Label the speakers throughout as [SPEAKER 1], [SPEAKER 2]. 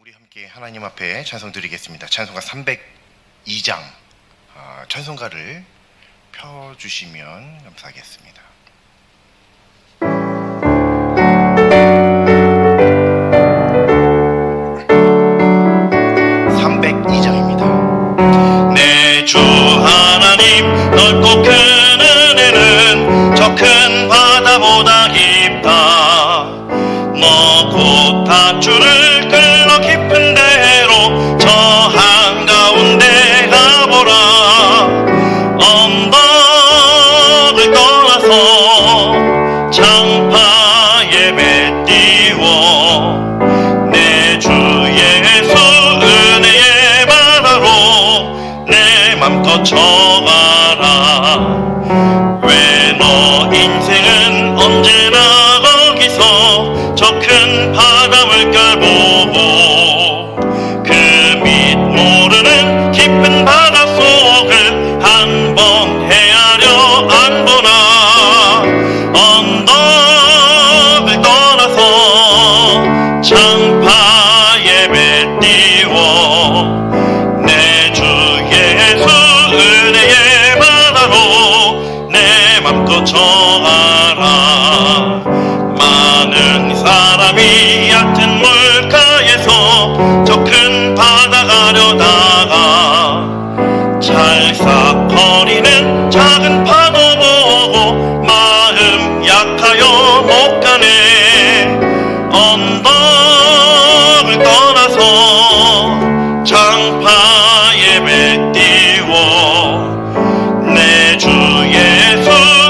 [SPEAKER 1] 우리 함께 하나님 앞에 찬송 드리겠습니다. 찬송가 302장 찬송가를 펴주시면 감사하겠습니다. 302장입니다.
[SPEAKER 2] 내 주 하나님 넓고 큰 은혜는 저 큰 바다보다 깊다. 너 곧 밧줄을 끌러 깊은 데로 저 한가운데 가보라. 언덕을 떠나서 장파 예배 띄워 내 주 예수 은혜의 바다로 내 맘껏 쳐가라. 왜 너 인생은 언제나 거기서 저 큰 바다 물결 보고 그 밑 모르는 깊은 바다 속을 한번 헤아려 안 보나. 언덕을 떠나서 장파 예배 띄워 내 주 예수 은혜의 바다로 내 맘껏 쳐가라. 많은 사람이 얕은 물가에서 저 큰 바다 가려다가 찰싹거리는 작은 파도 보고 마음 약하여 못 가네. 언덕을 떠나서 장파 예배 띄워 내 주 예수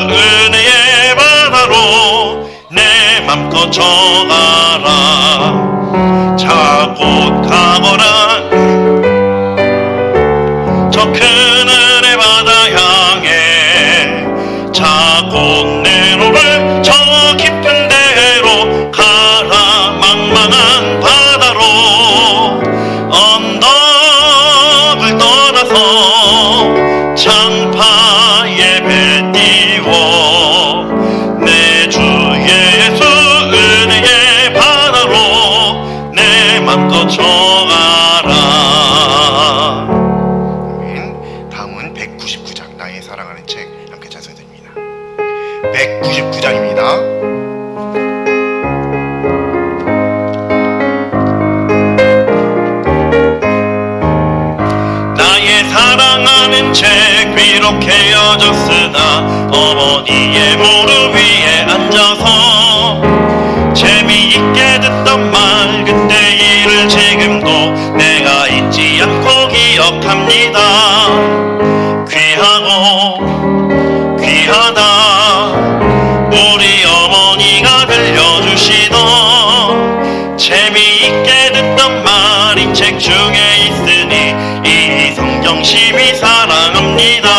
[SPEAKER 2] 은혜의 바다로 내 맘껏 쳐가라. 자 곧 가거라. 저 큰 은혜 바다 향해 자 곧 내로를 저 깊은 데로 가라. 망망한 바다로 언덕을 떠나서 장파 예배 띄워 내 주 예수 은혜의 바다로 내 맘껏 쳐가라.
[SPEAKER 1] 아멘. 다음은 199장 나의 사랑하는 책 함께 찬송드립니다. 199장입니다.
[SPEAKER 2] 나의 사랑하는 책 비록 헤어졌으나 어머니의 무릎 위에 앉아서 재미있게 듣던 말 그때 일을 지금도 내가 잊지 않고 기억합니다. 귀하고 귀하다 우리 어머니가 들려주시던 재미있게 듣던 말이 책 중에 있으니 이 성경심이 사랑합니다.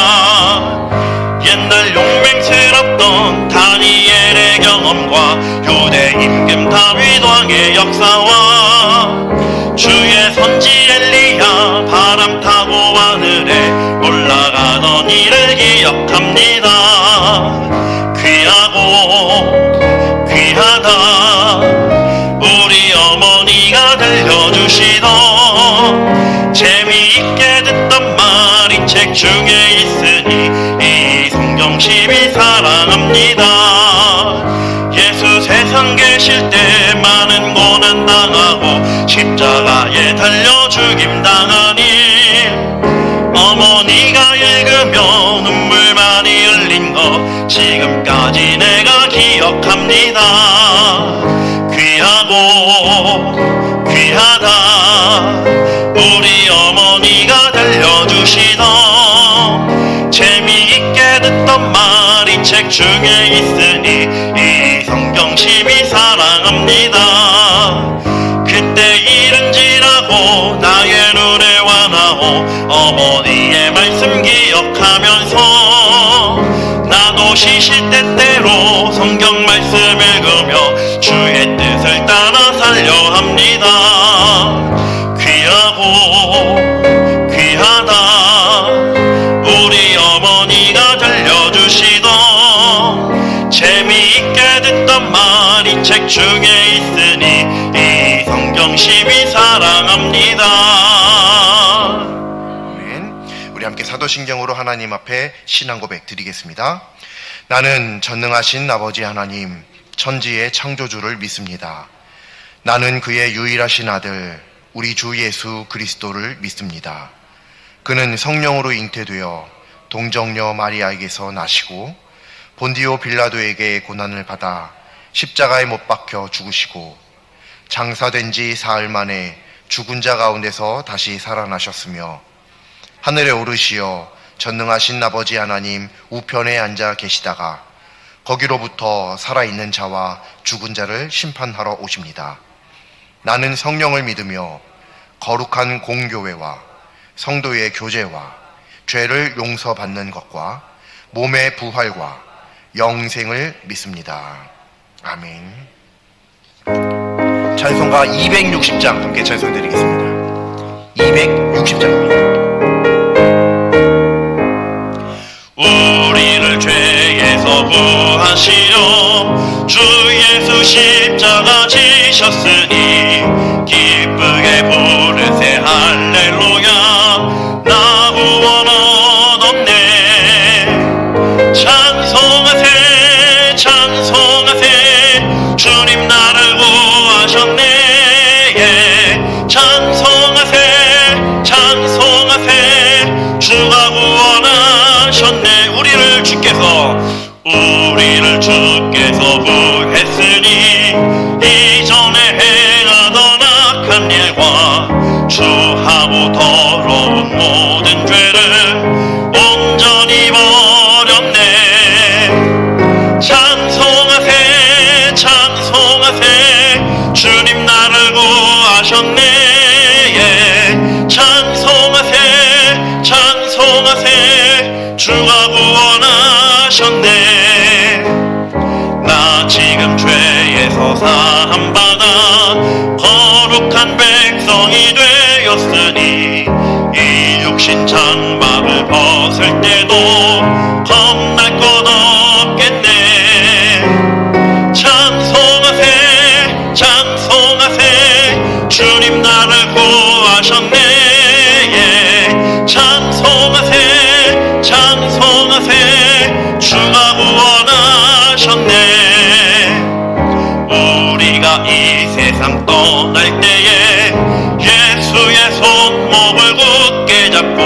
[SPEAKER 2] 옛날 용맹스럽던 다니엘의 경험과 유대 임금 다윗 왕의 역사와 주의 선지 엘리야 바람 타고 하늘에 올라가던 일을 기억합니다. 귀하고 귀하다 우리 어머니가 들려주시던 재미있게 듣던 말이 책 중에 있으니 이 성경심이 사랑합니다. 예수 세상 계실 때 많은 고난 당하고 십자가에 달려 죽임 당한 일 어머니가 읽으며 눈물 많이 흘린 거 지금까지 내가 기억합니다. 귀하고 귀하다 우리 어머니가 들려주시던 재미있게 듣던 말이 책 중에 있으니 이 성경심이 사랑합니다. 그때 일은 지나고 나의 눈에 와나오 어머니의 말씀 기억하면서 나도 시시때때로 성경 말씀 읽으며 주의 뜻을 따라 살려 합니다. 귀하고 귀하다 우리 어머니가 들려주시던 재미있게 듣던 말이 책 중에 있으니 이 성경심이 사랑합니다.
[SPEAKER 1] 아멘. 우리 함께 사도신경으로 하나님 앞에 신앙 고백 드리겠습니다. 나는 전능하신 아버지 하나님, 천지의 창조주를 믿습니다. 나는 그의 유일하신 아들, 우리 주 예수 그리스도를 믿습니다. 그는 성령으로 잉태되어 동정녀 마리아에게서 나시고 본디오 빌라도에게 고난을 받아 십자가에 못 박혀 죽으시고 장사된 지 사흘 만에 죽은 자 가운데서 다시 살아나셨으며 하늘에 오르시어 전능하신 아버지 하나님 우편에 앉아 계시다가 거기로부터 살아있는 자와 죽은 자를 심판하러 오십니다. 나는 성령을 믿으며 거룩한 공교회와 성도의 교제와 죄를 용서받는 것과 몸의 부활과 영생을 믿습니다. 아멘. 찬송가 260장 함께 찬송드리겠습니다. 260장입니다.
[SPEAKER 2] 우리를 죄에서 구하시려 주 예수 십자가 지셨으니 기쁘게 부르세 할렐루야. 나 구원 얻었네. 찬송하세 찬송하세 주님 나를 구하셨네. 예. 찬송하세 찬송하세 주가 구원하셨네. 우리를 주께서 구했으니 이전에 행하던 악한 일과 주하고 더러운 모든 죄를 온전히 버렸네. 찬송하세 찬송하세 주님 나를 구하셨네. 예. 찬송하세 찬송하세 주가 구원하셨네. 나 지금 죄에서 사함받아 거룩한 백성이 되었으니 이 육신 장막을 벗을 때도 겁날 것 없겠네. 찬송하세 찬송하세 주님 나를 구하셨네. 예. 찬송하세 찬송하세 주가 구원하셨네. 우리가 이 세상 떠날 때에 예수의 손목을 굳게 잡고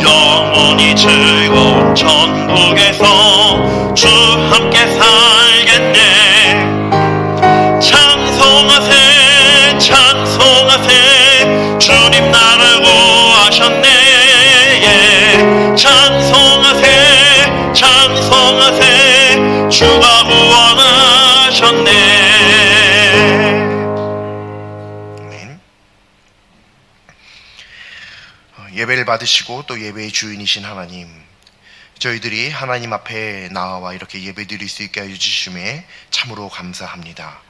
[SPEAKER 2] 영원히 즐거운 천국에서 주 함께 살겠네. 찬송하세 찬송하세 주님 나를 구하셨네. 예. 찬송하세 찬송하세 주가 구원하셨네.
[SPEAKER 1] 아멘. 예배를 받으시고 또 예배의 주인이신 하나님, 저희들이 하나님 앞에 나와 이렇게 예배 드릴 수 있게 해주심에 참으로 감사합니다.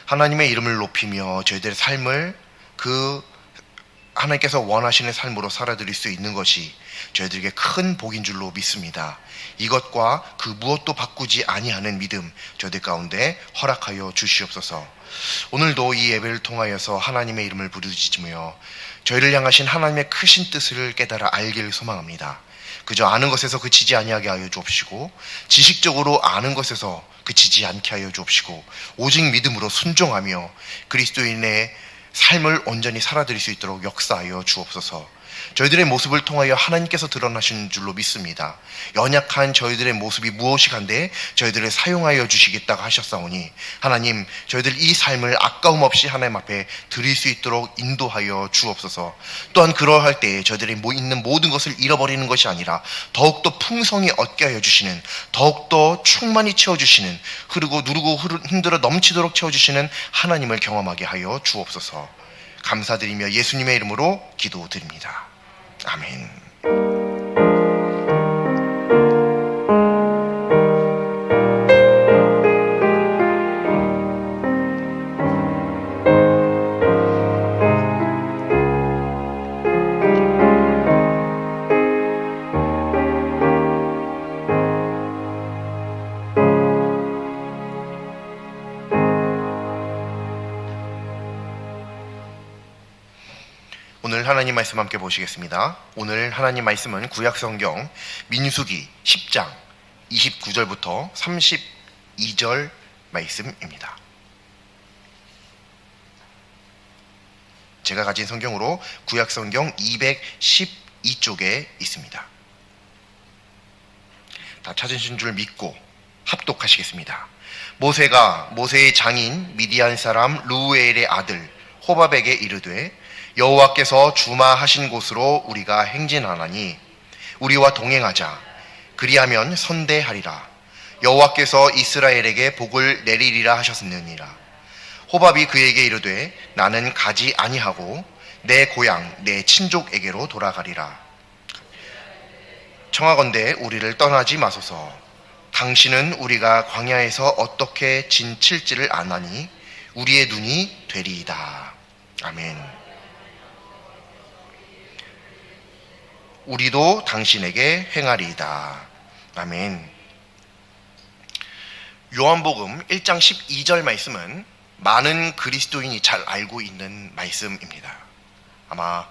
[SPEAKER 1] 하나님의 이름을 높이며 저희들의 삶을 그 하나님께서 원하시는 삶으로 살아드릴 수 있는 것이 저희들에게 큰 복인 줄로 믿습니다. 이것과 그 무엇도 바꾸지 아니하는 믿음 저희들 가운데 허락하여 주시옵소서. 오늘도 이 예배를 통하여서 하나님의 이름을 부르짖으며 저희를 향하신 하나님의 크신 뜻을 깨달아 알기를 소망합니다. 그저 아는 것에서 그치지 아니하게 하여 주옵시고 지식적으로 아는 것에서 그치지 않게 하여 주옵시고 오직 믿음으로 순종하며 그리스도인의 삶을 온전히 살아드릴 수 있도록 역사하여 주옵소서. 저희들의 모습을 통하여 하나님께서 드러나신 줄로 믿습니다. 연약한 저희들의 모습이 무엇이간데 저희들을 사용하여 주시겠다고 하셨사오니 하나님, 저희들 이 삶을 아까움 없이 하나님 앞에 드릴 수 있도록 인도하여 주옵소서. 또한 그러할 때에 저희들이 있는 모든 것을 잃어버리는 것이 아니라 더욱더 풍성히 얻게 하여 주시는, 더욱더 충만히 채워주시는, 흐르고 누르고 흔들어 넘치도록 채워주시는 하나님을 경험하게 하여 주옵소서. 감사드리며 예수님의 이름으로 기도드립니다. 아멘. 오늘 하나님 말씀 함께 보시겠습니다. 오늘 하나님 말씀은 구약성경 민수기 10장 29절부터 32절 말씀입니다. 제가 가진 성경으로 구약성경 212쪽에 있습니다. 다 찾으신 줄 믿고 합독하시겠습니다. 모세의 장인 미디안 사람 루엘의 아들 호밥에게 이르되 여호와께서 주마하신 곳으로 우리가 행진하나니 우리와 동행하자. 그리하면 선대하리라. 여호와께서 이스라엘에게 복을 내리리라 하셨느니라. 호밥이 그에게 이르되 나는 가지 아니하고 내 고향 내 친족에게로 돌아가리라. 청하건대 우리를 떠나지 마소서. 당신은 우리가 광야에서 어떻게 진칠지를 아나니 우리의 눈이 되리이다. 아멘. 우리도 당신에게 행하리이다. 아멘. 요한복음 1장 12절 말씀은 많은 그리스도인이 잘 알고 있는 말씀입니다. 아마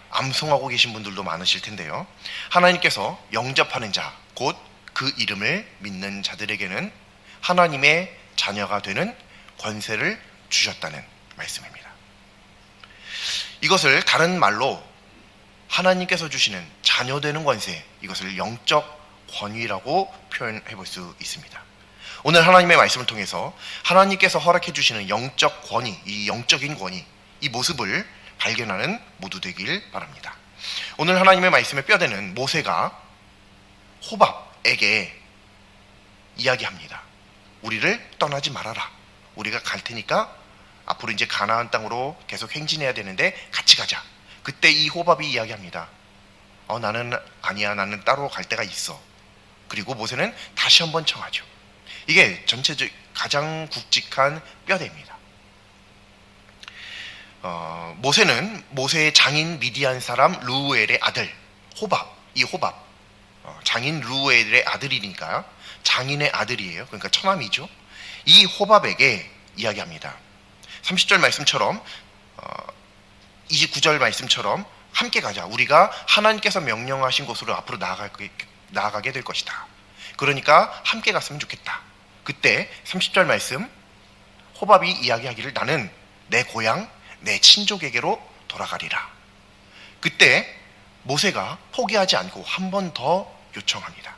[SPEAKER 1] 암송하고 계신 분들도 많으실 텐데요. 하나님께서 영접하는 자, 곧 그 이름을 믿는 자들에게는 하나님의 자녀가 되는 권세를 주셨다는 말씀입니다. 이것을 다른 말로 하나님께서 주시는 자녀 되는 권세, 이것을 영적 권위라고 표현해 볼 수 있습니다. 오늘 하나님의 말씀을 통해서 하나님께서 허락해 주시는 영적 권위, 이 영적인 권위, 이 모습을 발견하는 모두 되길 바랍니다. 오늘 하나님의 말씀에 뼈대는 모세가 호밥에게 이야기합니다. 우리를 떠나지 말아라. 우리가 갈 테니까 앞으로 이제 가나안 땅으로 계속 행진해야 되는데 같이 가자. 그때 이 호밥이 이야기합니다. 나는 아니야. 나는 따로 갈 데가 있어. 그리고 모세는 다시 한번 청하죠. 이게 전체적 가장 굵직한 뼈대입니다. 모세는 모세의 장인 미디안 사람 루엘의 아들 호밥, 이 호밥 장인 루엘의 아들이니까 장인의 아들이에요. 그러니까 처남이죠. 이 호밥에게 이야기합니다. 30절 말씀처럼 29절 말씀처럼 함께 가자. 우리가 하나님께서 명령하신 곳으로 앞으로 나아가게 될 것이다. 그러니까 함께 갔으면 좋겠다. 그때 30절 말씀 호밥이 이야기하기를 나는 내 고향 내 친족에게로 돌아가리라. 그때 모세가 포기하지 않고 한 번 더 요청합니다.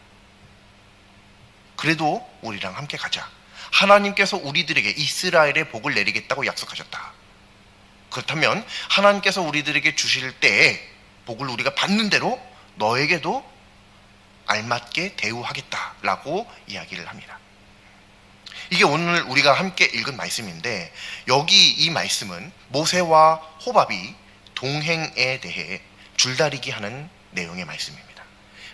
[SPEAKER 1] 그래도 우리랑 함께 가자. 하나님께서 우리들에게 이스라엘의 복을 내리겠다고 약속하셨다. 그렇다면 하나님께서 우리들에게 주실 때에 복을 우리가 받는 대로 너에게도 알맞게 대우하겠다라고 이야기를 합니다. 이게 오늘 우리가 함께 읽은 말씀인데 여기 이 말씀은 모세와 호밥이 동행에 대해 줄다리기 하는 내용의 말씀입니다.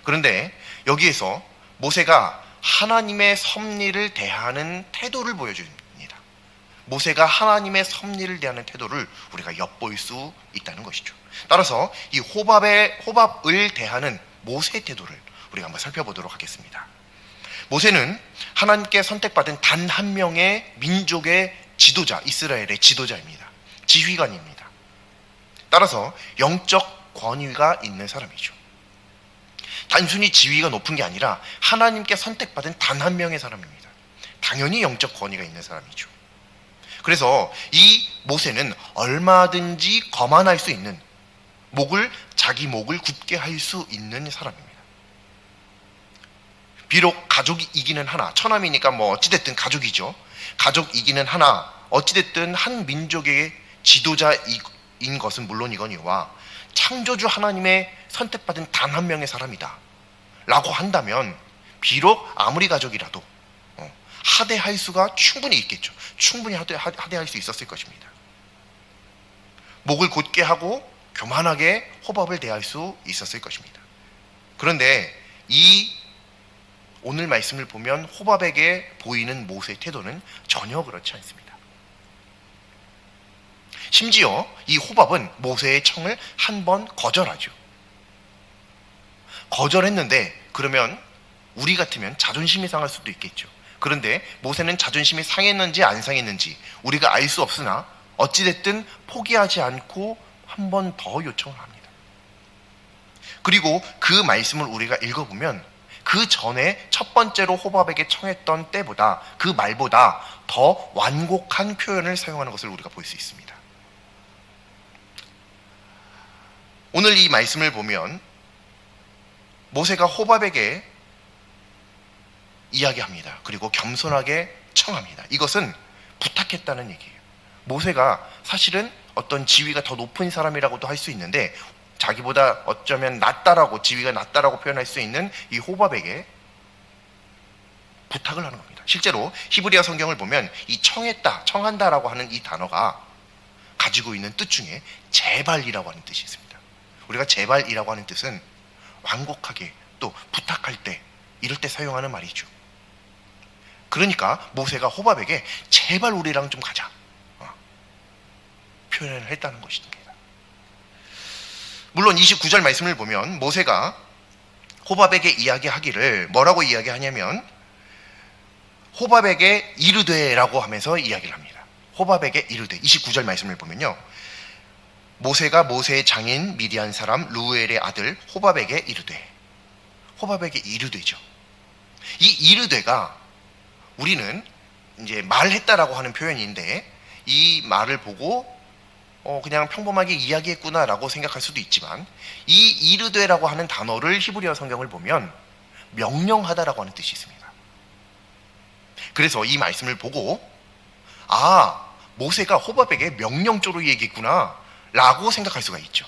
[SPEAKER 1] 그런데 여기에서 모세가 하나님의 섭리를 대하는 태도를 보여줍니다. 모세가 하나님의 섭리를 대하는 태도를 우리가 엿볼 수 있다는 것이죠. 따라서 이 호밥을 대하는 모세의 태도를 우리가 한번 살펴보도록 하겠습니다. 모세는 하나님께 선택받은 단 한 명의 민족의 지도자, 이스라엘의 지도자입니다. 지휘관입니다. 따라서 영적 권위가 있는 사람이죠. 단순히 지위가 높은 게 아니라 하나님께 선택받은 단 한 명의 사람입니다. 당연히 영적 권위가 있는 사람이죠. 그래서 이 모세는 얼마든지 거만할 수 있는 자기 목을 굳게 할 수 있는 사람입니다. 비록 가족이기는 하나, 처남이니까 어찌됐든 가족이죠. 가족이기는 하나, 어찌됐든 한 민족의 지도자인 것은 물론이거니와 창조주 하나님의 선택받은 단 한 명의 사람이다 라고 한다면 비록 아무리 가족이라도 하대할 수가 충분히 있겠죠. 충분히 하대할 수 있었을 것입니다. 목을 곧게 하고 교만하게 호밥을 대할 수 있었을 것입니다. 그런데 이 오늘 말씀을 보면 호밥에게 보이는 모세의 태도는 전혀 그렇지 않습니다. 심지어 이 호밥은 모세의 청을 한 번 거절하죠. 거절했는데 그러면 우리 같으면 자존심이 상할 수도 있겠죠. 그런데 모세는 자존심이 상했는지 안 상했는지 우리가 알 수 없으나 어찌됐든 포기하지 않고 한 번 더 요청을 합니다. 그리고 그 말씀을 우리가 읽어보면 그 전에 첫 번째로 호밥에게 청했던 때보다, 그 말보다 더 완곡한 표현을 사용하는 것을 우리가 볼 수 있습니다. 오늘 이 말씀을 보면 모세가 호밥에게 이야기합니다. 그리고 겸손하게 청합니다. 이것은 부탁했다는 얘기예요. 모세가 사실은 어떤 지위가 더 높은 사람이라고도 할 수 있는데, 자기보다 어쩌면 낫다라고, 지위가 낫다라고 표현할 수 있는 이 호밥에게 부탁을 하는 겁니다. 실제로 히브리어 성경을 보면 이 청했다, 청한다라고 하는 이 단어가 가지고 있는 뜻 중에 제발이라고 하는 뜻이 있습니다. 우리가 제발이라고 하는 뜻은 완곡하게, 또 부탁할 때, 이럴 때 사용하는 말이죠. 그러니까 모세가 호밥에게 제발 우리랑 좀 가자, 표현을 했다는 것입니다. 물론 29절 말씀을 보면 모세가 호밥에게 이야기하기를 뭐라고 이야기하냐면, 호밥에게 이르되라고 하면서 이야기를 합니다. 호밥에게 이르되, 29절 말씀을 보면요, 모세가 모세의 장인 미디안 사람 루엘의 아들 호밥에게 이르되, 호밥에게 이르되죠. 이 이르되가 우리는 이제 말했다라고 하는 표현인데, 이 말을 보고 그냥 평범하게 이야기했구나라고 생각할 수도 있지만, 이 이르되라고 하는 단어를 히브리어 성경을 보면 명령하다라고 하는 뜻이 있습니다. 그래서 이 말씀을 보고 모세가 호밥에게 명령조로 얘기했구나 라고 생각할 수가 있죠.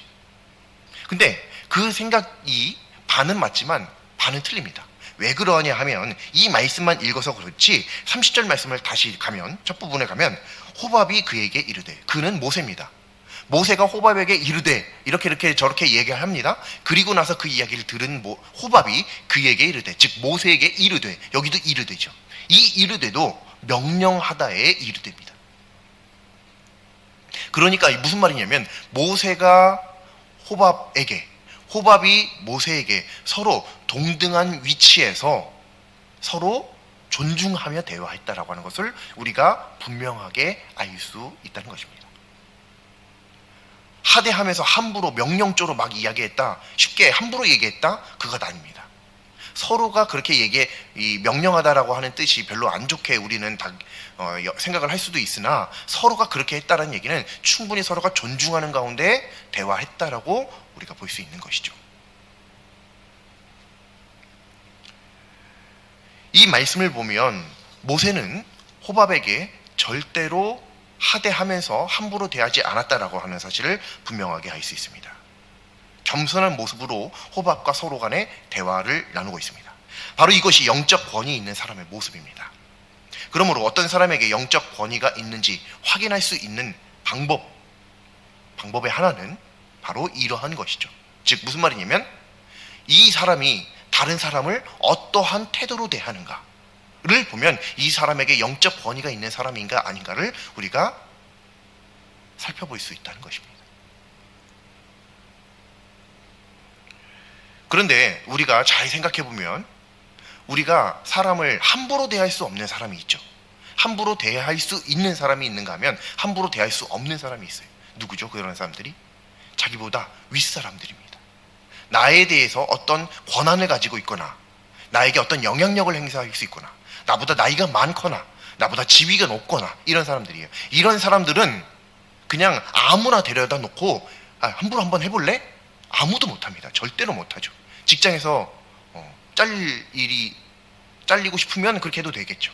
[SPEAKER 1] 근데 그 생각이 반은 맞지만 반은 틀립니다. 왜 그러냐 하면 이 말씀만 읽어서 그렇지 30절 말씀을 다시 가면, 첫 부분에 가면 호밥이 그에게 이르되, 그는 모세입니다. 모세가 호밥에게 이르되 이렇게 저렇게 얘기를 합니다. 그리고 나서 그 이야기를 들은 호밥이 그에게 이르되, 즉 모세에게 이르되, 여기도 이르되죠. 이 이르되도 명령하다의 이르되입니다. 그러니까 무슨 말이냐면, 모세가 호밥이 모세에게 서로 동등한 위치에서 서로 존중하며 대화했다라고 하는 것을 우리가 분명하게 알 수 있다는 것입니다. 하대하면서 함부로 명령조로 막 이야기했다, 쉽게 함부로 얘기했다, 그것 아닙니다. 서로가 그렇게 명령하다라고 하는 뜻이 별로 안 좋게 우리는 생각을 할 수도 있으나, 서로가 그렇게 했다는 얘기는 충분히 서로가 존중하는 가운데 대화했다라고 우리가 볼 수 있는 것이죠. 이 말씀을 보면 모세는 호밥에게 절대로 하대하면서 함부로 대하지 않았다라고 하는 사실을 분명하게 알 수 있습니다. 겸손한 모습으로 호밥과 서로 간의 대화를 나누고 있습니다. 바로 이것이 영적 권위 있는 사람의 모습입니다. 그러므로 어떤 사람에게 영적 권위가 있는지 확인할 수 있는 방법의 하나는 바로 이러한 것이죠. 즉 무슨 말이냐면, 이 사람이 다른 사람을 어떠한 태도로 대하는가를 보면 이 사람에게 영적 권위가 있는 사람인가 아닌가를 우리가 살펴볼 수 있다는 것입니다. 그런데 우리가 잘 생각해 보면, 우리가 사람을 함부로 대할 수 없는 사람이 있죠. 함부로 대할 수 있는 사람이 있는가 하면 함부로 대할 수 없는 사람이 있어요. 누구죠? 그런 사람들이 자기보다 윗사람들입니다. 나에 대해서 어떤 권한을 가지고 있거나, 나에게 어떤 영향력을 행사할 수 있거나, 나보다 나이가 많거나, 나보다 지위가 높거나, 이런 사람들이에요. 이런 사람들은 그냥 아무나 데려다 놓고 함부로 한번 해볼래? 아무도 못합니다. 절대로 못하죠. 직장에서 잘리고 싶으면 그렇게 해도 되겠죠.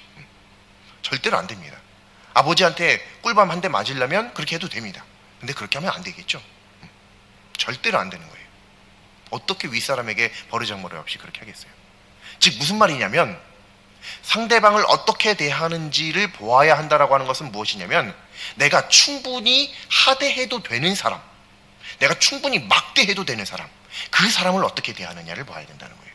[SPEAKER 1] 절대로 안 됩니다. 아버지한테 꿀밤 한 대 맞으려면 그렇게 해도 됩니다. 근데 그렇게 하면 안 되겠죠. 절대로 안 되는 거예요. 어떻게 윗사람에게 버르장머리 없이 그렇게 하겠어요. 즉 무슨 말이냐면, 상대방을 어떻게 대하는지를 보아야 한다라고 하는 것은 무엇이냐면, 내가 충분히 하대해도 되는 사람, 내가 충분히 막대해도 되는 사람, 그 사람을 어떻게 대하느냐를 봐야 된다는 거예요.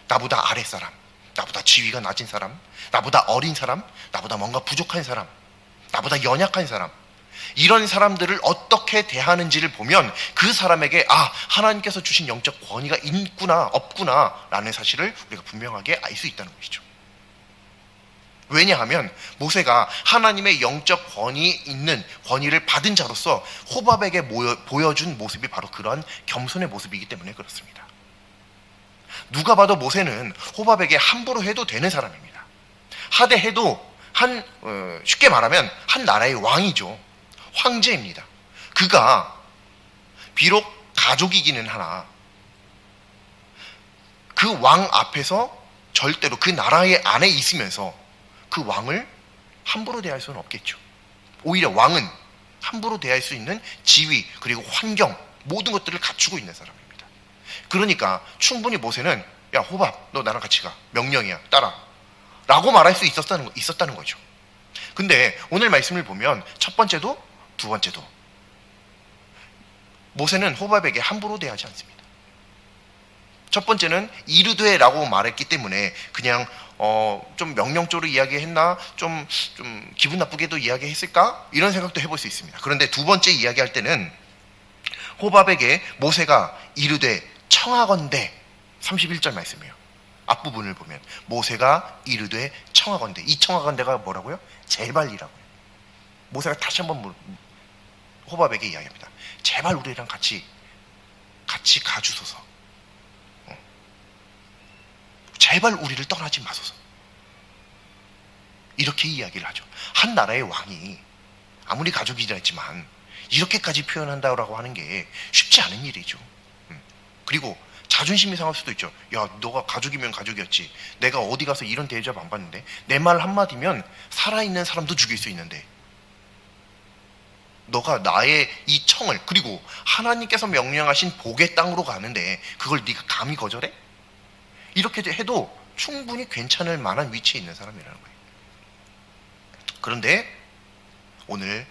[SPEAKER 1] 나보다 아랫사람, 나보다 지위가 낮은 사람, 나보다 어린 사람, 나보다 뭔가 부족한 사람, 나보다 연약한 사람, 이런 사람들을 어떻게 대하는지를 보면 그 사람에게 하나님께서 주신 영적 권위가 있구나 없구나 라는 사실을 우리가 분명하게 알 수 있다는 것이죠. 왜냐하면 모세가 하나님의 영적 권위를 받은 자로서 호밥에게 보여준 모습이 바로 그러한 겸손의 모습이기 때문에 그렇습니다. 누가 봐도 모세는 호밥에게 함부로 해도 되는 사람입니다. 하대해도 쉽게 말하면 한 나라의 왕이죠. 황제입니다. 그가 비록 가족이기는 하나 그 왕 앞에서 절대로 그 나라의 안에 있으면서 그 왕을 함부로 대할 수는 없겠죠. 오히려 왕은 함부로 대할 수 있는 지위 그리고 환경 모든 것들을 갖추고 있는 사람입니다. 그러니까 충분히 모세는 야 호밥 너 나랑 같이 가 명령이야 따라 라고 말할 수 있었다는 거죠. 근데 오늘 말씀을 보면 첫 번째도 두 번째도 모세는 호밥에게 함부로 대하지 않습니다. 첫 번째는 이르되라고 말했기 때문에 그냥 좀 명령적으로 이야기했나 좀 기분 나쁘게도 이야기했을까 이런 생각도 해볼 수 있습니다. 그런데 두 번째 이야기할 때는 호밥에게 모세가 이르되 청하건대 31절 말씀이에요. 앞부분을 보면 모세가 이르되 청하건대 이 청하건대가 뭐라고요? 제발이라고요. 모세가 다시 한번 호밥에게 이야기합니다. 제발 우리랑 같이 가주소서. 제발 우리를 떠나지 마소서. 이렇게 이야기를 하죠. 한 나라의 왕이 아무리 가족이라 했지만 이렇게까지 표현한다고 하는 게 쉽지 않은 일이죠. 그리고 자존심이 상할 수도 있죠. 야, 너가 가족이면 가족이었지. 내가 어디 가서 이런 대접 안 받는데 내 말 한마디면 살아있는 사람도 죽일 수 있는데 너가 나의 이 청을 그리고 하나님께서 명령하신 복의 땅으로 가는데 그걸 네가 감히 거절해? 이렇게 해도 충분히 괜찮을 만한 위치에 있는 사람이라는 거예요. 그런데 오늘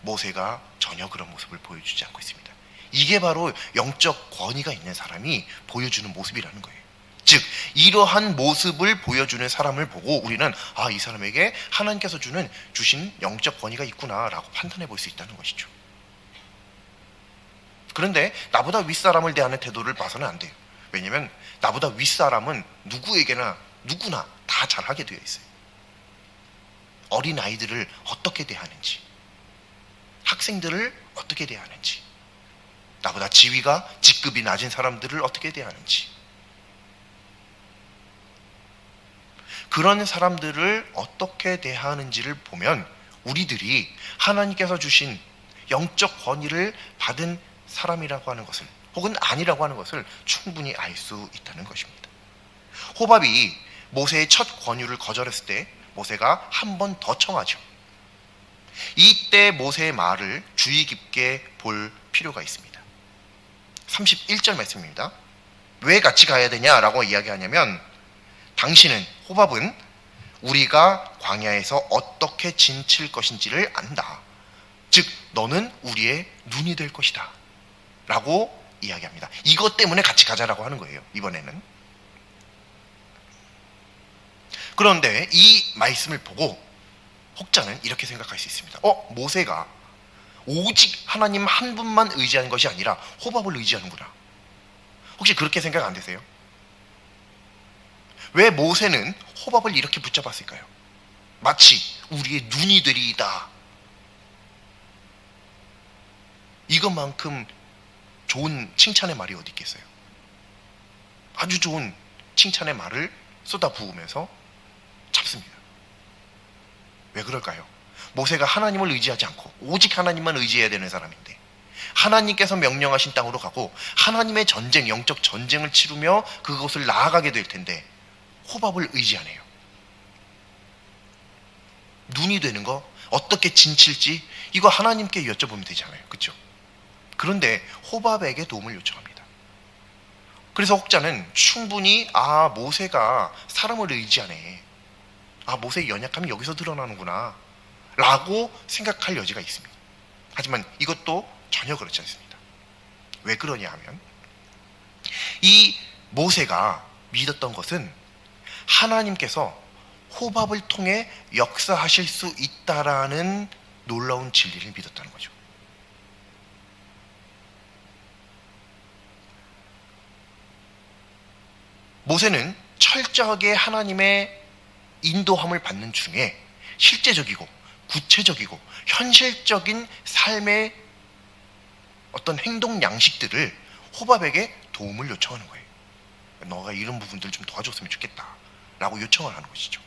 [SPEAKER 1] 모세가 전혀 그런 모습을 보여주지 않고 있습니다. 이게 바로 영적 권위가 있는 사람이 보여주는 모습이라는 거예요. 즉 이러한 모습을 보여주는 사람을 보고 우리는 이 사람에게 하나님께서 주신 영적 권위가 있구나라고 판단해 볼 수 있다는 것이죠. 그런데 나보다 윗사람을 대하는 태도를 봐서는 안 돼요. 왜냐하면 나보다 윗사람은 누구나 다 잘하게 되어 있어요. 어린 아이들을 어떻게 대하는지, 학생들을 어떻게 대하는지, 나보다 직급이 낮은 사람들을 어떻게 대하는지, 그런 사람들을 어떻게 대하는지를 보면 우리들이 하나님께서 주신 영적 권위를 받은 사람이라고 하는 것을 혹은 아니라고 하는 것을 충분히 알 수 있다는 것입니다. 호밥이 모세의 첫 권유를 거절했을 때 모세가 한 번 더 청하죠. 이때 모세의 말을 주의 깊게 볼 필요가 있습니다. 31절 말씀입니다. 왜 같이 가야 되냐라고 이야기하냐면 당신은 호밥은 우리가 광야에서 어떻게 지칠 것인지를 안다. 즉 너는 우리의 눈이 될 것이다 라고 이야기합니다. 이것 때문에 같이 가자라고 하는 거예요. 이번에는. 그런데 이 말씀을 보고 혹자는 이렇게 생각할 수 있습니다. 모세가 오직 하나님 한 분만 의지하는 것이 아니라 호밥을 의지하는구나. 혹시 그렇게 생각 안 되세요? 왜 모세는 호밥을 이렇게 붙잡았을까요? 마치 우리의 눈이 되리이다. 이것만큼 좋은 칭찬의 말이 어디 있겠어요? 아주 좋은 칭찬의 말을 쏟아부으면서 잡습니다. 왜 그럴까요? 모세가 하나님을 의지하지 않고 오직 하나님만 의지해야 되는 사람인데 하나님께서 명령하신 땅으로 가고 하나님의 전쟁, 영적 전쟁을 치르며 그곳을 나아가게 될 텐데 호밥을 의지하네요. 눈이 되는 거 어떻게 진칠지 이거 하나님께 여쭤보면 되잖아요. 그렇죠? 그런데 호밥에게 도움을 요청합니다. 그래서 혹자는 충분히 모세가 사람을 의지하네. 모세의 연약함이 여기서 드러나는구나 라고 생각할 여지가 있습니다. 하지만 이것도 전혀 그렇지 않습니다. 왜 그러냐 하면 이 모세가 믿었던 것은 하나님께서 호밥을 통해 역사하실 수 있다라는 놀라운 진리를 믿었다는 거죠. 모세는 철저하게 하나님의 인도함을 받는 중에 실제적이고 구체적이고 현실적인 삶의 어떤 행동 양식들을 호밥에게 도움을 요청하는 거예요. 너가 이런 부분들 좀 도와줬으면 좋겠다 라고 요청을 하는 것이죠.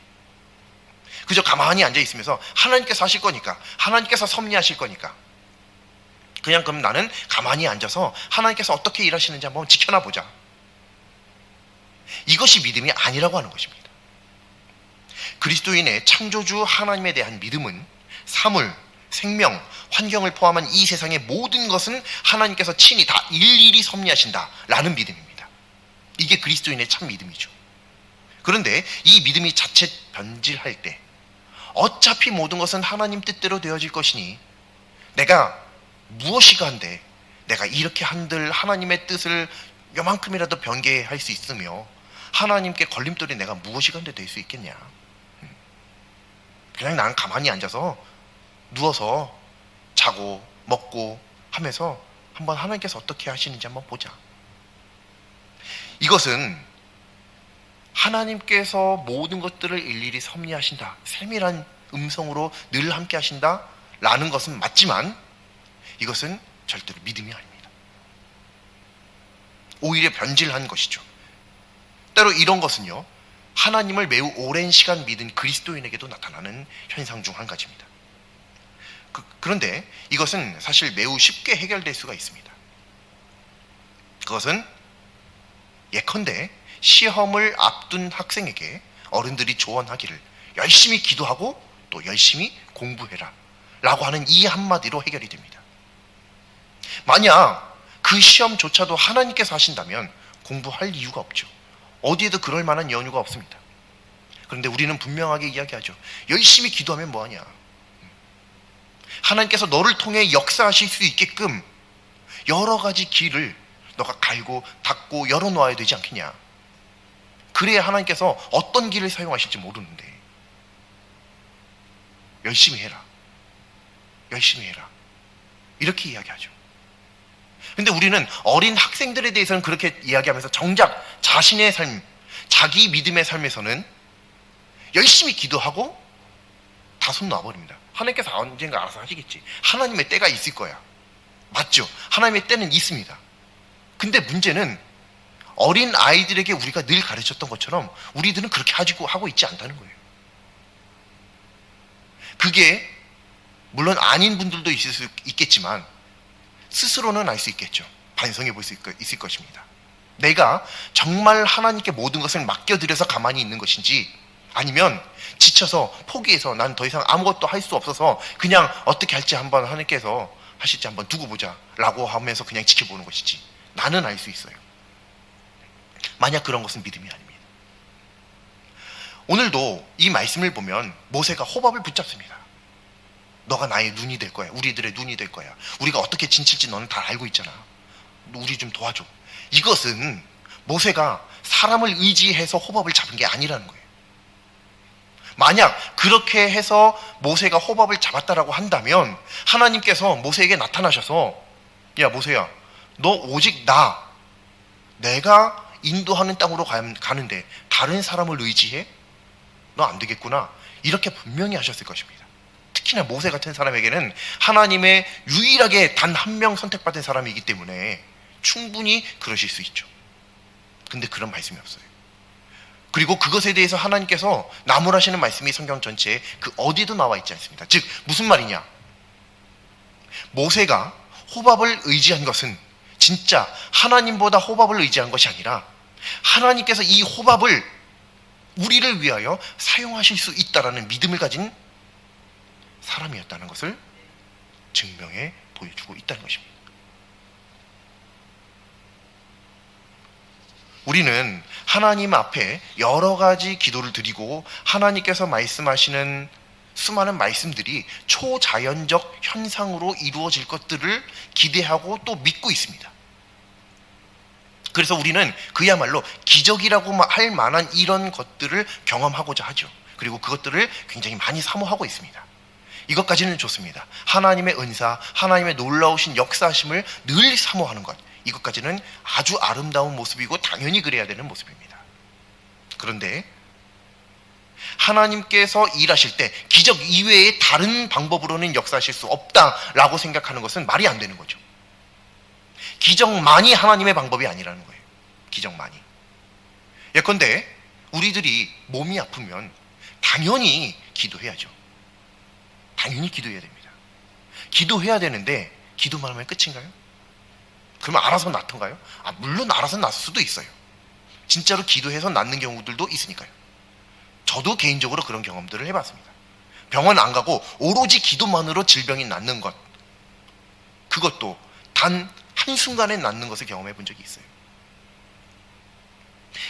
[SPEAKER 1] 그저 가만히 앉아 있으면서 하나님께서 하실 거니까, 하나님께서 섭리하실 거니까, 그냥 그럼 나는 가만히 앉아서 하나님께서 어떻게 일하시는지 한번 지켜나 보자. 이것이 믿음이 아니라고 하는 것입니다. 그리스도인의 창조주 하나님에 대한 믿음은 사물, 생명, 환경을 포함한 이 세상의 모든 것은 하나님께서 친히 다 일일이 섭리하신다라는 믿음입니다. 이게 그리스도인의 참 믿음이죠. 그런데 이 믿음이 자칫 변질할 때 어차피 모든 것은 하나님 뜻대로 되어질 것이니 내가 무엇이가 한데 내가 이렇게 한들 하나님의 뜻을 요만큼이라도 변개할 수 있으며 하나님께 걸림돌이 내가 무엇이가 한데 될 수 있겠냐. 그냥 난 가만히 앉아서 누워서 자고 먹고 하면서 한번 하나님께서 어떻게 하시는지 한번 보자. 이것은 하나님께서 모든 것들을 일일이 섭리하신다, 세밀한 음성으로 늘 함께 하신다 라는 것은 맞지만 이것은 절대로 믿음이 아닙니다. 오히려 변질한 것이죠. 때로 이런 것은요, 하나님을 매우 오랜 시간 믿은 그리스도인에게도 나타나는 현상 중 한 가지입니다. 그런데 이것은 사실 매우 쉽게 해결될 수가 있습니다. 그것은 예컨대 시험을 앞둔 학생에게 어른들이 조언하기를 열심히 기도하고 또 열심히 공부해라 라고 하는 이 한마디로 해결이 됩니다. 만약 그 시험조차도 하나님께서 하신다면 공부할 이유가 없죠. 어디에도 그럴 만한 연유가 없습니다. 그런데 우리는 분명하게 이야기하죠. 열심히 기도하면 뭐하냐. 하나님께서 너를 통해 역사하실 수 있게끔 여러 가지 길을 너가 갈고 닫고 열어놓아야 되지 않겠냐. 그래야 하나님께서 어떤 길을 사용하실지 모르는데 열심히 해라, 열심히 해라 이렇게 이야기하죠. 근데 우리는 어린 학생들에 대해서는 그렇게 이야기하면서 정작 자신의 삶, 자기 믿음의 삶에서는 열심히 기도하고 다 손 놔버립니다. 하나님께서 언젠가 알아서 하시겠지. 하나님의 때가 있을 거야. 맞죠? 하나님의 때는 있습니다. 근데 문제는 어린 아이들에게 우리가 늘 가르쳤던 것처럼 우리들은 그렇게 하고 있지 않다는 거예요. 그게 물론 아닌 분들도 있을 수 있겠지만 스스로는 알 수 있겠죠. 반성해 볼 수 있을 것입니다. 내가 정말 하나님께 모든 것을 맡겨드려서 가만히 있는 것인지 아니면 지쳐서 포기해서 난 더 이상 아무것도 할 수 없어서 그냥 어떻게 할지 한번 하나님께서 하실지 한번 두고 보자 라고 하면서 그냥 지켜보는 것이지 나는 알 수 있어요. 만약 그런 것은 믿음이 아닙니다. 오늘도 이 말씀을 보면 모세가 호밥을 붙잡습니다. 너가 나의 눈이 될 거야. 우리들의 눈이 될 거야. 우리가 어떻게 진칠지 너는 다 알고 있잖아. 우리 좀 도와줘. 이것은 모세가 사람을 의지해서 호밥을 잡은 게 아니라는 거예요. 만약 그렇게 해서 모세가 호밥을 잡았다라고 한다면 하나님께서 모세에게 나타나셔서 야 모세야, 너 오직 내가 인도하는 땅으로 가는데 다른 사람을 의지해? 너 안 되겠구나. 이렇게 분명히 하셨을 것입니다. 특히나 모세 같은 사람에게는 하나님의 유일하게 단 한 명 선택받은 사람이기 때문에 충분히 그러실 수 있죠. 근데 그런 말씀이 없어요. 그리고 그것에 대해서 하나님께서 나무라시는 말씀이 성경 전체에 그 어디도 나와 있지 않습니다. 즉 무슨 말이냐, 모세가 호밥을 의지한 것은 진짜 하나님보다 호밥을 의지한 것이 아니라 하나님께서 이 호밥을 우리를 위하여 사용하실 수 있다라는 믿음을 가진 사람이었다는 것을 증명해 보여주고 있다는 것입니다. 우리는 하나님 앞에 여러 가지 기도를 드리고 하나님께서 말씀하시는 수많은 말씀들이 초자연적 현상으로 이루어질 것들을 기대하고 또 믿고 있습니다. 그래서 우리는 그야말로 기적이라고 할 만한 이런 것들을 경험하고자 하죠. 그리고 그것들을 굉장히 많이 사모하고 있습니다. 이것까지는 좋습니다. 하나님의 은사, 하나님의 놀라우신 역사하심을 늘 사모하는 것, 이것까지는 아주 아름다운 모습이고 당연히 그래야 되는 모습입니다. 그런데 하나님께서 일하실 때 기적 이외에 다른 방법으로는 역사하실 수 없다라고 생각하는 것은 말이 안 되는 거죠. 기적만이 하나님의 방법이 아니라는 거예요. 기적만이. 예컨대 우리들이 몸이 아프면 당연히 기도해야죠. 당연히 기도해야 됩니다. 기도해야 되는데 기도만 하면 끝인가요? 그러면 알아서 낫던가요? 물론 알아서 낫을 수도 있어요. 진짜로 기도해서 낫는 경우들도 있으니까요. 저도 개인적으로 그런 경험들을 해봤습니다. 병원 안 가고 오로지 기도만으로 질병이 낫는 것, 그것도 단 한순간에 낫는 것을 경험해 본 적이 있어요.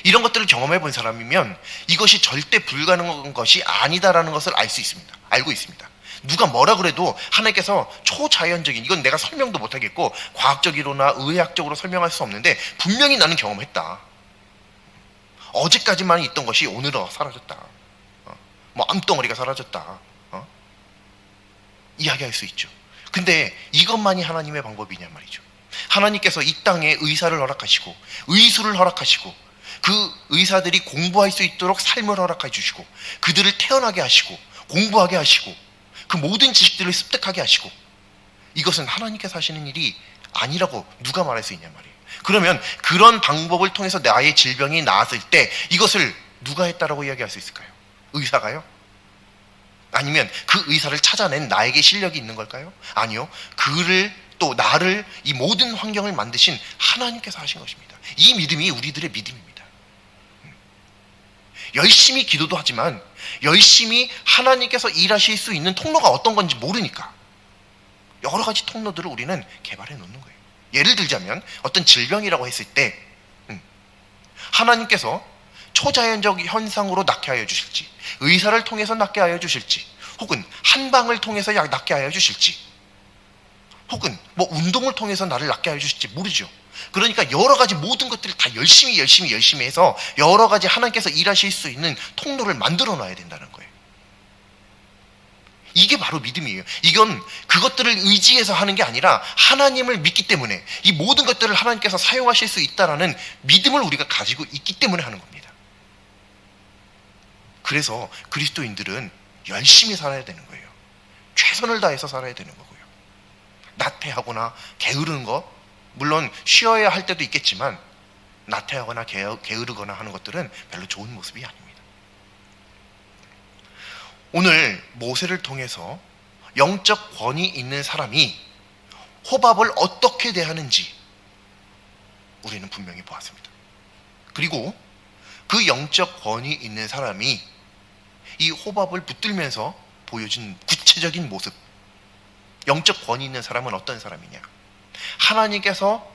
[SPEAKER 1] 이런 것들을 경험해 본 사람이면 이것이 절대 불가능한 것이 아니다라는 것을 알 수 있습니다. 알고 있습니다. 누가 뭐라 그래도 하나님께서 초자연적인, 이건 내가 설명도 못하겠고 과학적으로나 의학적으로 설명할 수 없는데 분명히 나는 경험했다. 어제까지만 있던 것이 오늘은 사라졌다. 뭐 암덩어리가 사라졌다. 이야기할 수 있죠. 근데 이것만이 하나님의 방법이냐 말이죠. 하나님께서 이 땅에 의사를 허락하시고 의술을 허락하시고 그 의사들이 공부할 수 있도록 삶을 허락해 주시고 그들을 태어나게 하시고 공부하게 하시고 그 모든 지식들을 습득하게 하시고, 이것은 하나님께서 하시는 일이 아니라고 누가 말할 수 있냐 말이에요. 그러면 그런 방법을 통해서 나의 질병이 나았을 때 이것을 누가 했다라고 이야기할 수 있을까요? 의사가요? 아니면 그 의사를 찾아낸 나에게 실력이 있는 걸까요? 아니요. 그를 또 나를 이 모든 환경을 만드신 하나님께서 하신 것입니다. 이 믿음이 우리들의 믿음입니다. 열심히 기도도 하지만 열심히 하나님께서 일하실 수 있는 통로가 어떤 건지 모르니까 여러 가지 통로들을 우리는 개발해 놓는 거예요. 예를 들자면 어떤 질병이라고 했을 때 하나님께서 초자연적 현상으로 낫게 하여 주실지, 의사를 통해서 낫게 하여 주실지, 혹은 한방을 통해서 낫게 하여 주실지, 혹은 뭐 운동을 통해서 나를 낫게 하여 주실지 모르죠. 그러니까 여러 가지 모든 것들을 다 열심히 해서 여러 가지 하나님께서 일하실 수 있는 통로를 만들어 놔야 된다는 거예요. 이게 바로 믿음이에요. 이건 그것들을 의지해서 하는 게 아니라 하나님을 믿기 때문에, 이 모든 것들을 하나님께서 사용하실 수 있다라는 믿음을 우리가 가지고 있기 때문에 하는 겁니다. 그래서 그리스도인들은 열심히 살아야 되는 거예요. 최선을 다해서 살아야 되는 거고요. 나태하거나 게으르는 거, 물론 쉬어야 할 때도 있겠지만 나태하거나 게으르거나 하는 것들은 별로 좋은 모습이 아닙니다. 오늘 모세를 통해서 영적 권위 있는 사람이 호밥을 어떻게 대하는지 우리는 분명히 보았습니다. 그리고 그 영적 권위 있는 사람이 이 호밥을 붙들면서 보여준 구체적인 모습, 영적 권위 있는 사람은 어떤 사람이냐? 하나님께서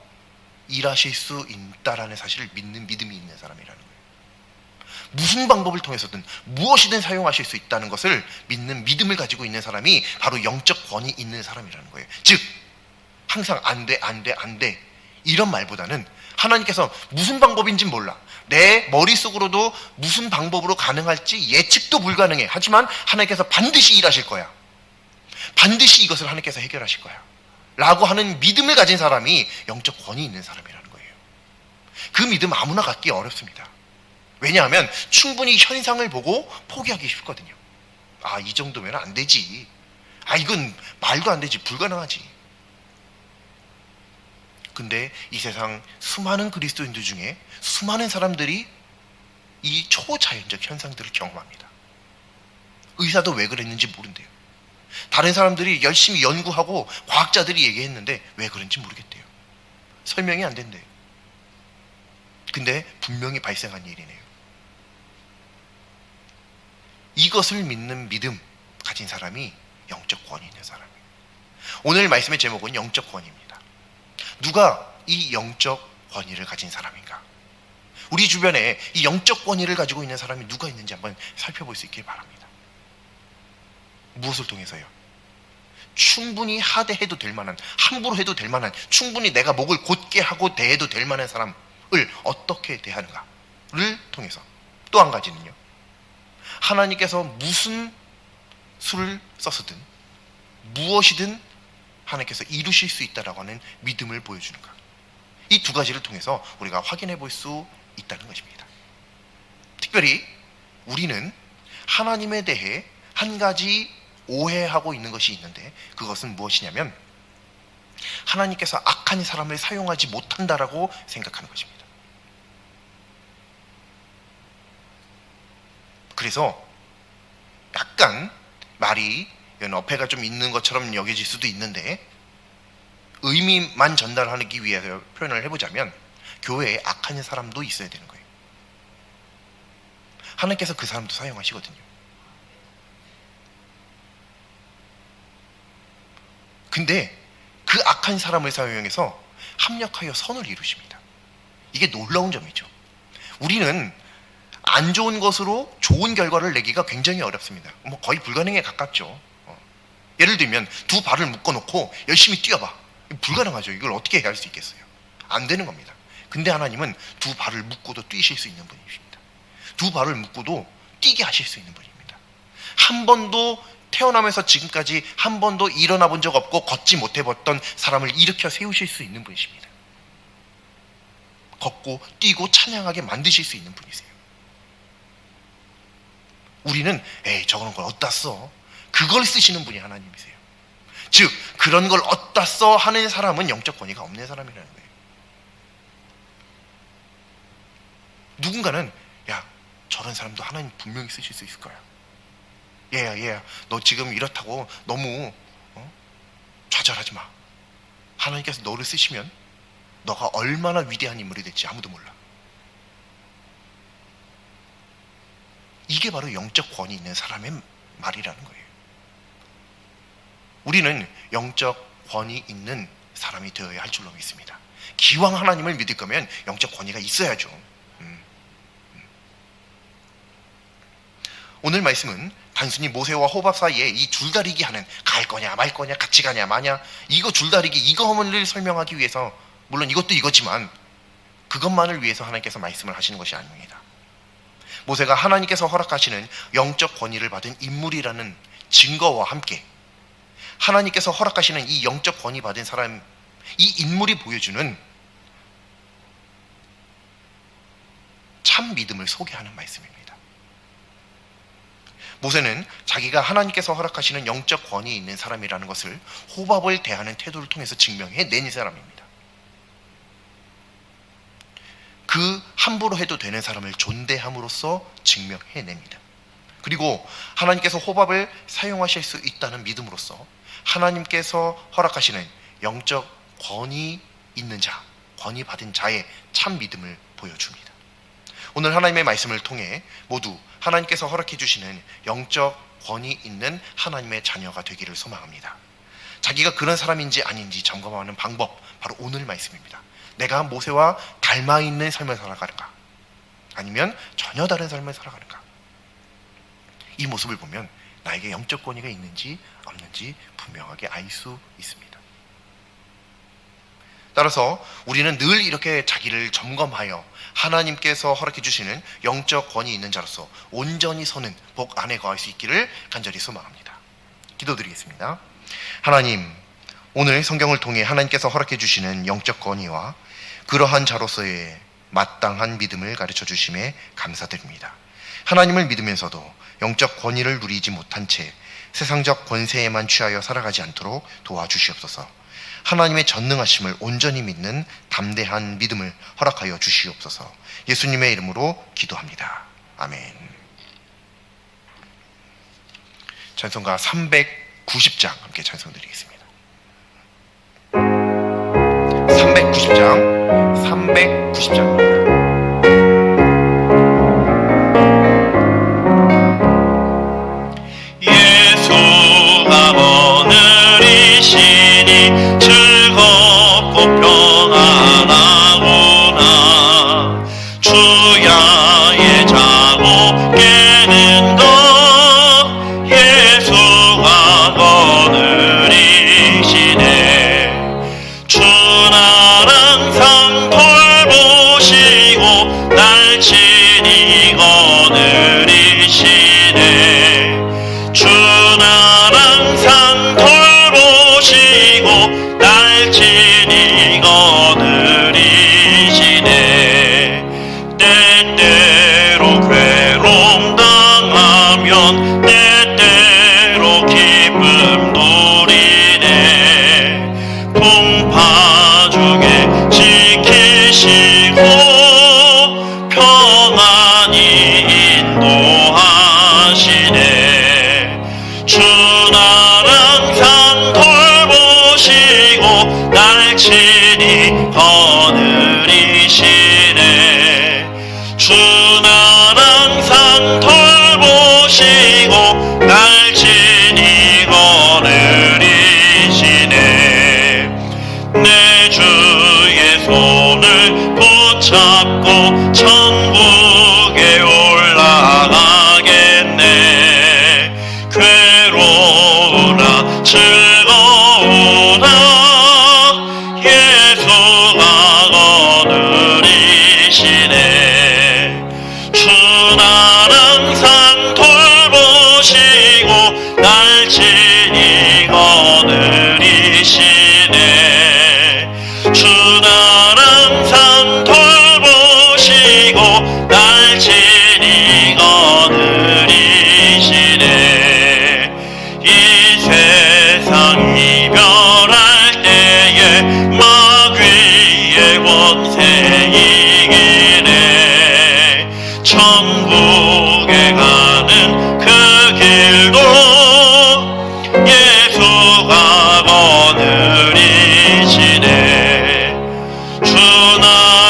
[SPEAKER 1] 일하실 수 있다라는 사실을 믿는 믿음이 있는 사람이라는 거예요. 무슨 방법을 통해서든 무엇이든 사용하실 수 있다는 것을 믿는 믿음을 가지고 있는 사람이 바로 영적 권위 있는 사람이라는 거예요. 즉 항상 안 돼 이런 말보다는 하나님께서 무슨 방법인지 몰라, 내 머릿속으로도 무슨 방법으로 가능할지 예측도 불가능해. 하지만 하나님께서 반드시 일하실 거야. 반드시 이것을 하나님께서 해결하실 거야 라고 하는 믿음을 가진 사람이 영적 권위 있는 사람이라는 거예요. 그 믿음 아무나 갖기 어렵습니다. 왜냐하면 충분히 현상을 보고 포기하기 쉽거든요. 이 정도면 안 되지. 이건 말도 안 되지. 불가능하지. 근데 이 세상 수많은 그리스도인들 중에 수많은 사람들이 이 초자연적 현상들을 경험합니다. 의사도 왜 그랬는지 모른대요. 다른 사람들이 열심히 연구하고 과학자들이 얘기했는데 왜 그런지 모르겠대요. 설명이 안 된대요. 근데 분명히 발생한 일이네요. 이것을 믿는 믿음 가진 사람이 영적 권위 있는 사람이에요. 오늘 말씀의 제목은 영적 권위입니다. 누가 이 영적 권위를 가진 사람인가? 우리 주변에 이 영적 권위를 가지고 있는 사람이 누가 있는지 한번 살펴볼 수 있길 바랍니다. 무엇을 통해서요? 충분히 하대해도 될 만한, 함부로 해도 될 만한, 충분히 내가 목을 곧게 하고 대해도 될 만한 사람을 어떻게 대하는가를 통해서. 또 한 가지는요, 하나님께서 무슨 수를 써서든 무엇이든 하나님께서 이루실 수 있다라고 하는 믿음을 보여주는가. 이 두 가지를 통해서 우리가 확인해 볼 수 있다는 것입니다. 특별히 우리는 하나님에 대해 한 가지 오해하고 있는 것이 있는데, 그것은 무엇이냐면 하나님께서 악한 사람을 사용하지 못한다라고 생각하는 것입니다. 그래서 약간 말이 어폐가 좀 있는 것처럼 여겨질 수도 있는데, 의미만 전달하기 위해서 표현을 해보자면 교회에 악한 사람도 있어야 되는 거예요. 하나님께서 그 사람도 사용하시거든요. 근데 그 악한 사람을 사용해서 합력하여 선을 이루십니다. 이게 놀라운 점이죠. 우리는 안 좋은 것으로 좋은 결과를 내기가 굉장히 어렵습니다. 거의 불가능에 가깝죠. 예를 들면 두 발을 묶어놓고 열심히 뛰어봐. 불가능하죠. 이걸 어떻게 할 수 있겠어요? 안 되는 겁니다. 근데 하나님은 두 발을 묶고도 뛰실 수 있는 분이십니다. 두 발을 묶고도 뛰게 하실 수 있는 분입니다. 한 번도 태어나면서 지금까지 한 번도 일어나 본 적 없고 걷지 못해 봤던 사람을 일으켜 세우실 수 있는 분이십니다. 걷고 뛰고 찬양하게 만드실 수 있는 분이세요. 우리는 에이 저런 걸 어디다 써? 그걸 쓰시는 분이 하나님이세요. 즉 그런 걸 어디다 써 하는 사람은 영적 권위가 없는 사람이라는 거예요. 누군가는 야 저런 사람도 하나님 분명히 쓰실 수 있을 거야. 얘야 너 지금 이렇다고 너무 좌절하지 마. 하나님께서 너를 쓰시면 너가 얼마나 위대한 인물이 될지 아무도 몰라. 이게 바로 영적 권위 있는 사람의 말이라는 거예요. 우리는 영적 권위 있는 사람이 되어야 할 줄로 믿습니다. 기왕 하나님을 믿을 거면 영적 권위가 있어야죠. 오늘 말씀은 단순히 모세와 호밥 사이에 이 줄다리기 하는 갈 거냐 말 거냐 같이 가냐 마냐 이거 줄다리기 이거를 설명하기 위해서, 물론 이것도 이거지만 그것만을 위해서 하나님께서 말씀을 하시는 것이 아닙니다. 모세가 하나님께서 허락하시는 영적 권위를 받은 인물이라는 증거와 함께 하나님께서 허락하시는 이 영적 권위 받은 사람, 이 인물이 보여주는 참 믿음을 소개하는 말씀입니다. 모세는 자기가 하나님께서 허락하시는 영적 권위 있는 사람이라는 것을 호밥을 대하는 태도를 통해서 증명해낸 사람입니다. 그 함부로 해도 되는 사람을 존대함으로써 증명해냅니다. 그리고 하나님께서 호밥을 사용하실 수 있다는 믿음으로써 하나님께서 허락하시는 영적 권위 있는 자, 권위 받은 자의 참 믿음을 보여줍니다. 오늘 하나님의 말씀을 통해 모두 하나님께서 허락해 주시는 영적 권위 있는 하나님의 자녀가 되기를 소망합니다. 자기가 그런 사람인지 아닌지 점검하는 방법, 바로 오늘 말씀입니다. 내가 모세와 닮아 있는 삶을 살아가는가, 아니면 전혀 다른 삶을 살아가는가. 이 모습을 보면 나에게 영적 권위가 있는지 없는지 분명하게 알 수 있습니다. 따라서 우리는 늘 이렇게 자기를 점검하여 하나님께서 허락해 주시는 영적 권위 있는 자로서 온전히 서는 복 안에 거할 수 있기를 간절히 소망합니다. 기도드리겠습니다. 하나님, 오늘 성경을 통해 하나님께서 허락해 주시는 영적 권위와 그러한 자로서의 마땅한 믿음을 가르쳐 주심에 감사드립니다. 하나님을 믿으면서도 영적 권위를 누리지 못한 채 세상적 권세에만 취하여 살아가지 않도록 도와주시옵소서. 하나님의 전능하심을 온전히 믿는 담대한 믿음을 허락하여 주시옵소서. 예수님의 이름으로 기도합니다. 아멘. 찬송가 390장 함께 찬송드리겠습니다. 390장입니다.
[SPEAKER 2] 예수가 오늘이시니 즐겁고 평안하구나. 주야의 자고 깨는 것 예수가 오늘이시네. 주날 항상 돌보시 오나 예수가 거느리시네. 주는 항상 돌보시고 날 친히 거느리시네. 주는 항상 돌보시고 날 친히 거느리시네. 이 세상 이별할 때에 마귀의 권세 이기네. 천국에 가는 그 길도 예수가 거느리시네. 주는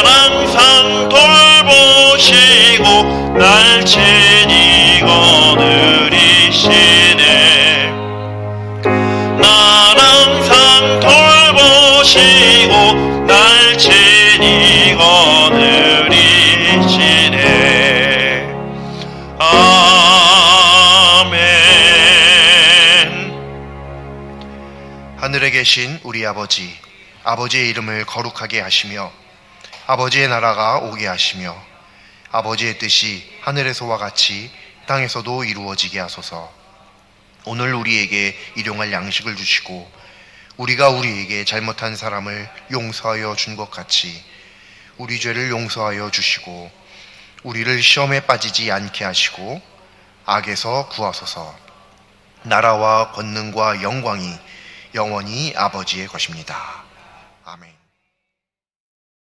[SPEAKER 2] 항상 돌보시고 날 친히 거느리시네. 날 항상 돌보시고 날 친히 거느리시네. 아멘.
[SPEAKER 1] 하늘에 계신 우리 아버지, 아버지의 이름을 거룩하게 하시며 아버지의 나라가 오게 하시며 아버지의 뜻이 하늘에서와 같이 땅에서도 이루어지게 하소서. 오늘 우리에게 일용할 양식을 주시고 우리가 우리에게 잘못한 사람을 용서하여 준 것 같이 우리 죄를 용서하여 주시고 우리를 시험에 빠지지 않게 하시고 악에서 구하소서. 나라와 권능과 영광이 영원히 아버지의 것입니다. 아멘.